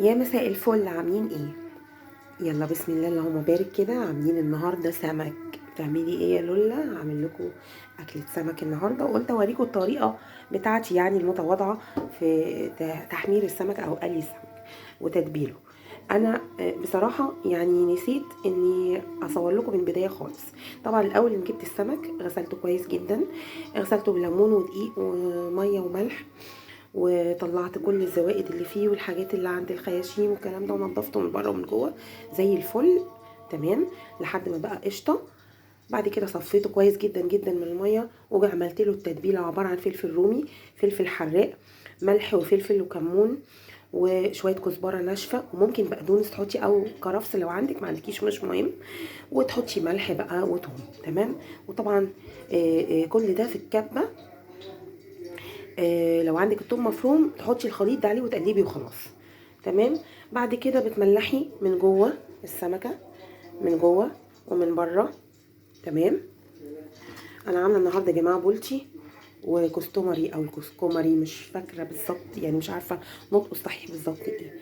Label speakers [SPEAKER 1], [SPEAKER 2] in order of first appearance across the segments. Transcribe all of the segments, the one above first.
[SPEAKER 1] يا مساء الفل، عاملين ايه؟ يلا بسم الله اللهم بارك كده. عاملين النهارده سمك. تعملي ايه يا لولا؟ عامل لكم اكله سمك النهارده، وقلت اوريكم الطريقه بتاعتي يعني المتواضعه في تحمير السمك او قلي السمك وتتبيله. انا بصراحه يعني نسيت اني اصور لكم من البدايه خالص. طبعا الاول ان جبت السمك غسلته كويس جدا، غسلته بليمون ودقيق وميه وملح، وطلعت كل الزوائد اللي فيه والحاجات اللي عند الخياشيم والكلام ده، ونضفته من بره ومن جوه زي الفل. تمام لحد ما بقى قشطه. بعد كده صفيته كويس جدا جدا من الميه، وعملت له التتبيله عباره عن فلفل رومي، فلفل حراق، ملح وفلفل وكمون وشويه كزبره ناشفه، وممكن بقدونس تحطي او كرفس لو عندك، ما عندكيش مش مهم، وتحطي ملح بقى وتوم. تمام. وطبعا كل ده في الكبه. لو عندك الثوم مفروم تحطي الخليط ده عليه وتقلبي وخلاص. تمام. بعد كده بتملحي من جوه السمكه، من جوه ومن بره. تمام. انا عامله النهارده يا جماعه بولتي وكستومري او الكسكومري، مش فاكره بالظبط يعني، مش عارفه نطقه الصحيح بالظبط ايه.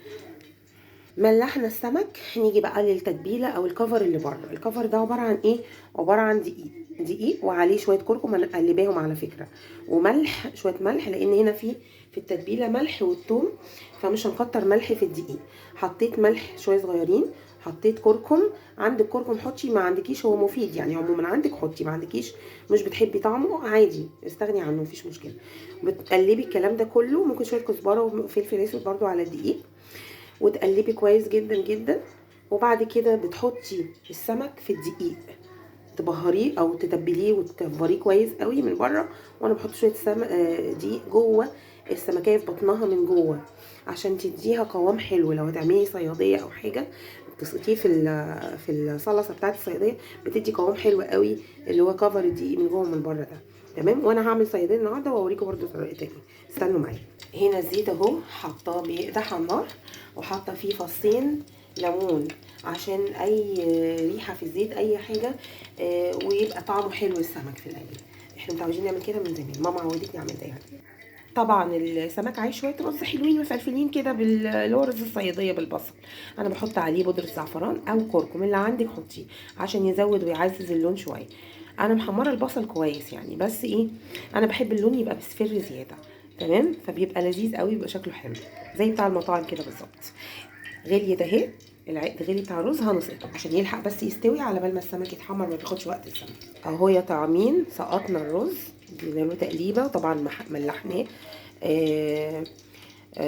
[SPEAKER 1] ملحنا السمك، نيجي بقى للتتبيله او الكفر اللي بره. الكفر ده عباره عن ايه؟ عباره عن دقيق، دقيق وعليه شويه كركم، انا مقلباهم على فكره، وملح، شويه ملح، لان هنا في التتبيله ملح والثوم، فمش هنكتر ملح في الدقيق. حطيت ملح شويه صغيرين، حطيت كركم. عندك كركم حطي، ما عندكيش هو مفيد يعني، عموما عندك حطي، ما عندكيش مش بتحبي طعمه عادي استغني عنه مفيش مشكله. بتقلبي الكلام ده كله، ممكن شويه كزبره وفلفل اسود برده على الدقيق، وتقلبي كويس جدا جدا. وبعد كده بتحطي السمك في الدقيق، تبهريه او تتبليه وتكفريه كويس قوي من بره. وانا بحط شويه دقيق جوه السمكيه في بطنها من جوه، عشان تديها قوام حلو. لو هتعملي صياديه او حاجه تسقطيه في الصلصه بتاعت الصياديه، بتدي قوام حلو قوي، اللي هو كفر الدقيق من جوه ومن بره ده. تمام. وانا هعمل صياديه النهارده واوريكم برده طريقه تاني، استنوا معايا. هنا الزيت اهو حاطاه بيقدح على النار، وحاطه فيه فصين ليمون عشان اي ريحه في الزيت اي حاجه، ويبقى طعمه حلو السمك في القلي. احنا متعودين نعمل كده من زمان، ماما عودتني اعمل ده يعني. طبعا السمك عايز شويه رز حلوين مفلفلين كده اللي هو رز الصياديه بالبصل. انا بحط عليه بودره زعفران او كركم اللي عندك حطيه، عشان يزود ويعزز اللون شويه. انا محمره البصل كويس يعني، بس ايه، انا بحب اللون يبقى مصفر زياده. تمام. فبيبقى لذيذ قوي، بيبقى شكله حلو زي بتاع المطاعم كده بالظبط. غليت اهي، العقد غلي بتاع الرز هنسقطه عشان يلحق بس يستوي، على بال ما السمك يتحمر ما بياخدش وقت السمك. اهو يا طعمين سقطنا الرز، ادينا له تقليبه، طبعا ملحناه.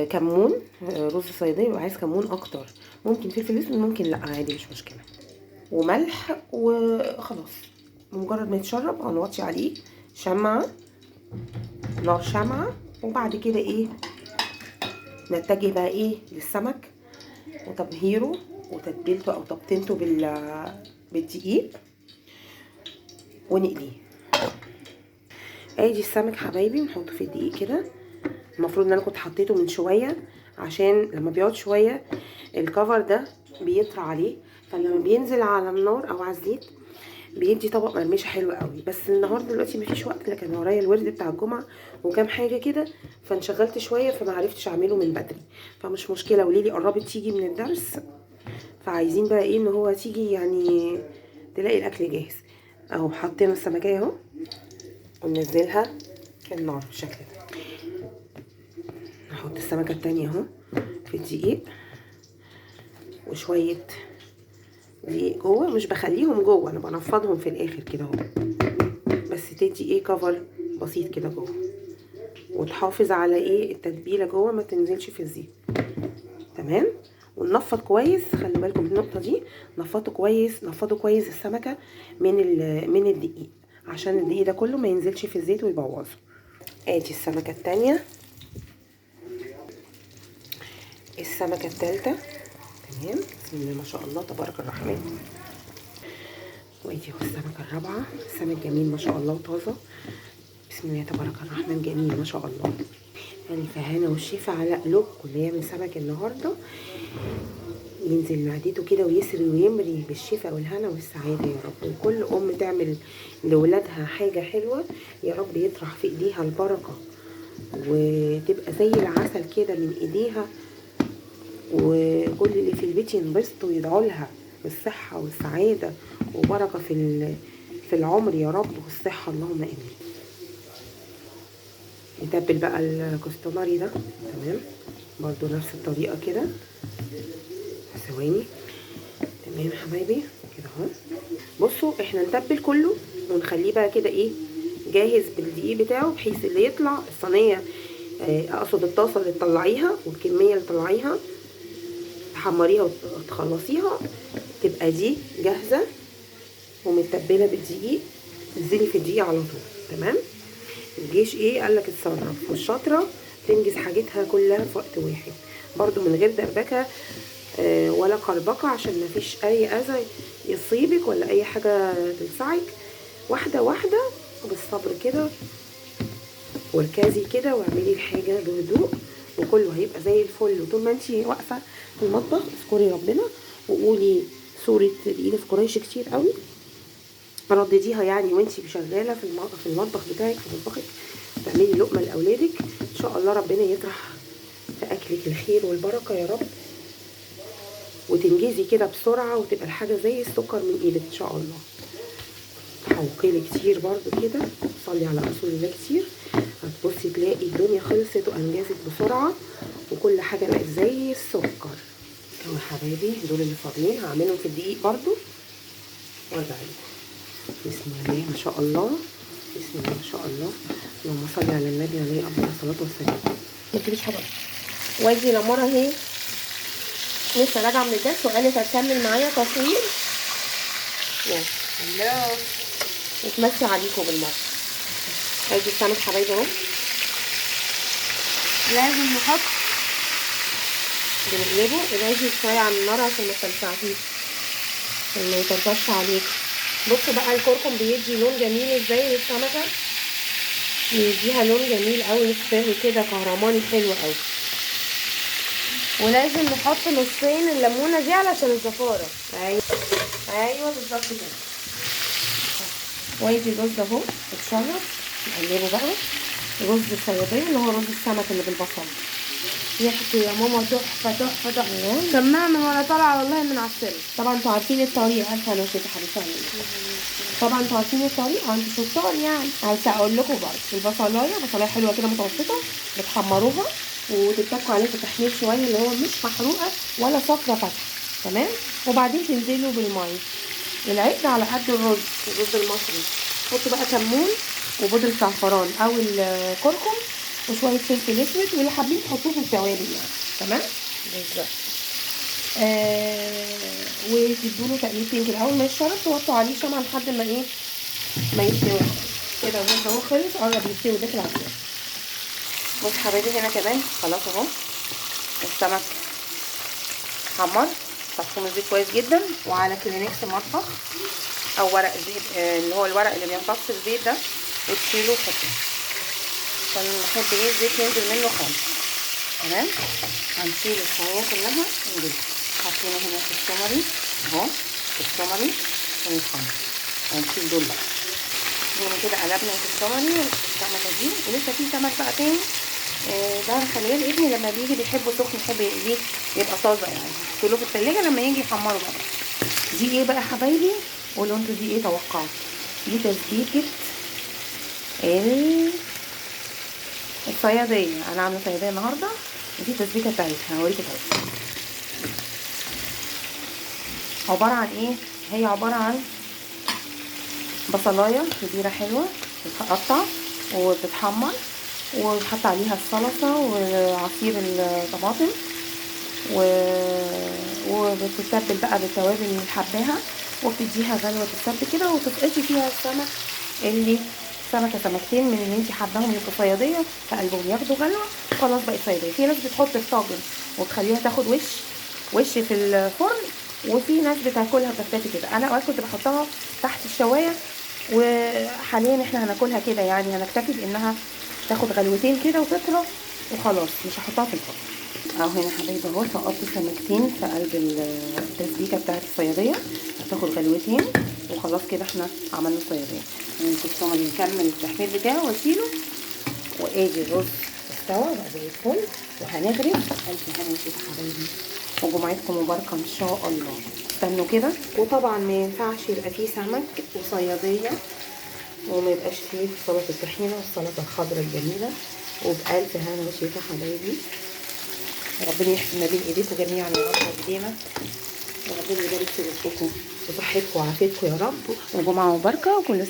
[SPEAKER 1] كمون. رز صياديه وعايز كمون اكتر، ممكن فلفل اسود، ممكن لا عادي مش مشكله، وملح وخلاص. بمجرد ما يتشرب هنوطي عليه شمعه، نار شمعه. وبعد كده ايه، نتجه بقى ايه للسمك وتبهيره وتتبيلته او تبطينته بالدقيق، ونقليه. ادي السمك حبايبي نحطه في الدقيق كده. المفروض ان انا كنت حطيته من شويه، عشان لما بيقعد شويه الكفر ده بيطرى عليه، فلما بينزل على النار او على الزيت بيدي طبق مرمشه حلو قوي. بس النهارده دلوقتي مفيش وقت، لكن ورايا الورد بتاع الجمعه وكام حاجه كده، فانشغلت شويه فما عرفتش اعمله من بدري. فمش مشكله، وليلي قربت تيجي من الدرس، فعايزين بقى ايه ان هو تيجي يعني تلاقي الاكل جاهز. اهو حطينا السمكيه اهو، وننزلها في النار بالشكل ده. هحط السمكه التانية اهو في الدقيق، وشويه دقيق جوه، مش بخليهم جوه، انا بنفضهم في الاخر كده اهو، بس تدي ايه كفر بسيط كده جوه، وتحافظ على ايه التتبيله جوه ما تنزلش في الزيت. تمام. وننفض كويس، خلي بالكم من النقطه دي، نفضوا كويس، نفضوا كويس السمكه من الدقيق، عشان الدقيق ده كله ما ينزلش في الزيت ويبوظه. ادي السمكه التانية، السمكه التالتة. تمام. بسم الله ما شاء الله تبارك الرحمن. وادي اهو السمكه الرابعه، السمك جميل ما شاء الله وطازه، بسم الله تبارك الرحمن، جميل ما شاء الله. يعني فهنا والشفا على قلوبكم اللي يعمل سمك النهارده، ينزل معدته كده ويسري ويمري بالشفا والهنا والسعاده يا رب. وكل ام تعمل لولادها حاجه حلوه يا رب يطرح في ايديها البركه، وتبقى زي العسل كده من ايديها، وكل اللي في البيت ينبسطوا ويدعوا لها بالصحة والسعادة وبركة في العمر يا رب والصحة، اللهم امين. نتبل بقى الكستمري ده. تمام، برضو نفس الطريقة كده. ثواني. تمام يا حبايبي كده اهو. بصوا احنا نتبل كله ونخليه بقى كده ايه جاهز بالدقيق بتاعه، بحيث اللي يطلع الصينيه، اقصد الطاسه اللي تطلعيها والكميه اللي تطلعيها تحمريها وتخلصيها تبقى دي جاهزه ومتبله بالدقيق. تنزلي في الدقيق على طول. تمام. الجيش ايه قالك اتصرف، والشاطره تنجز حاجتها كلها في وقت واحد، برضو من غير دربكه ولا قربقه، عشان مفيش اي اذى يصيبك ولا اي حاجه تلسعك. واحده واحده وبالصبر كده، واركزي كده واعملي الحاجه بهدوء وكله هيبقى زي الفل. وطول ما انتي واقفه في المطبخ اذكري ربنا وقولي سوره الاله في قريش كتير قوي، ردديها يعني وانتي شغاله في المطبخ بتاعك، في مطبخك، تعملي لقمه لاولادك. ان شاء الله ربنا يطرح في اكلك الخير والبركه يا رب، وتنجزي كده بسرعه وتبقى الحاجه زي السكر من ايدك ان شاء الله. حوقيلي كتير برضو كده، صلي على رسول الله كتير، هتبصي تلاقي الدنيا خلصت وانجزت بسرعه وكل حاجه بقت زي السكر. اهو حبايبي دول اللي فاضيين هعملهم في الدقيق برضو وارجع لكم. بسم الله ما شاء الله، بسم الله ما شاء الله، اللهم صل على النبي عليه افضل الصلاه والسلام. ما تجيبيش حاجه. وادي لمرة اهي لسه راجعه من الدرس وقالت هتكمل معايا تصوير. الله وتمسي عليكم بالمره. ادي السمك حبايبي اهو، لازم نحط بنقلبه ونعيشه شويه على النار عشان ما تلسعفيش، عشان ما يطرطش عليك. بصوا بقى الكركم بيدي لون جميل ازاي للسمكه، بيديها لون جميل قوي نصفاوي كده كهرماني حلو قوي. ولازم نحط نصين الليمونه دي علشان الزفاره. ايوه بالظبط كده. وادي الرز اهو اتشرب، نقلبه بقى. رز الصياديه اللي هو رز السمك اللي بالبصل، ريحته يا ماما تحفه تحفه تحفه. سمعنا وانا طالعه والله من على السلم. طبعا انتوا عارفين الطريقه، عارفه انا كده حبيبتي. طبعا انتوا عارفين الطريقه، انتوا شطار يعني. عايزه اقول لكم برضه بصلايه حلوه كده متوسطه، بتحمروها وتتكوا عليها تحمير شويه اللي هو مش محروقه ولا صفرة فاتحه. تمام. وبعدين تنزلوا بالميه، العقد على قد الرز المصري. حطوا بقى كمون وبودرة زعفران او الكركم وشويه فلفل اسود، واللي حابين تحطوه في التوابل يعني. تمام بالظبط. وتدوا له تقليبتين كده. اول ما يتشرب توطوا عليه شمعة لحد ما ايه ما يستوي كده. الرز اهو خلص قرب يستوي داخل على السوا. بص حبايبي هنا كمان خلاص اهو السمك حمر، صفوه الزيت كويس جدا، وعلى كلينكس مطبخ او ورق زيت اللي هو الورق اللي بيمتص الزيت ده، وتشيله وتحطيه عشان نحب ايه الزيت ينزل منه خالص. تمام. هنشيل الصينيه كلها ونجيب حاطين هنا في السمري اهو، في السمري عشان يتحمر. هنشيل دول بقى. هنا كده قلبنا في السمري السمكه دي، ولسه في سمك بقى تاني ده خلي بالك ابني لما بيجي بيحبه سخن، يحب يقليه يبقى طازه يعني، تحطوا في الثلاجه لما يجي يحمره بقى. دي ايه بقى حبايبي؟ قولوا انتوا دي ايه توقعوا؟ دي تسبيكه الصياديه. انا عامله صياديه النهارده، ودي التسبيكه بتاعتها هوريكم دلوقتي. عباره عن ايه؟ هي عباره عن بصلايه كبيره حلوه بتتقطع وبتتحمر وبتحط عليها الصلصه وعصير الطماطم وبتتبل بقى بالتوابل اللي حباها، وبتديها غلوه تتسبك كده، وتفقشي فيها السمك اللي سمكتين من اللي انت حباهم يبقوا صياديه في قلبهم ياخدوا غلوه خلاص بقت صياديه. في ناس بتحط في طاجن وتخليها تاخد وش في الفرن، وفي ناس بتاكلها بفتاتي كده. انا اوقات كنت بحطها تحت الشوايه، وحاليا احنا هناكلها كده يعني، هنكتفي بانها تاخد غلوتين كده وتطرى وخلاص، مش هحطها في الفرن. اهو هنا حبايبي اهو سقطت سمكتين في قلب التسبيكه بتاعت الصياديه، هتاخد غلوتين وخلاص كده احنا عملنا الصياديه. نكمل التحمير بتاعه واشيله. وادي الرز استوى بقى زي الفل، وهنغرف الف هنا وشوف حبايبي وجمعتكم مباركه ان شاء الله. استنوا كده. وطبعا ما ينفعش يبقى فيه سمك وصياديه وما يبقاش فيه سلطه الطحينه والسلطه الخضراء الجميله. وبألف هنا وشفا حبايبي. ربنا يحفظ ما بين ايديكم جميعا يا رب وايدينا. وربنا يبارك في رزقكم وصحتكم وعافيتكم يا رب. وجمعه مباركه وكل سنه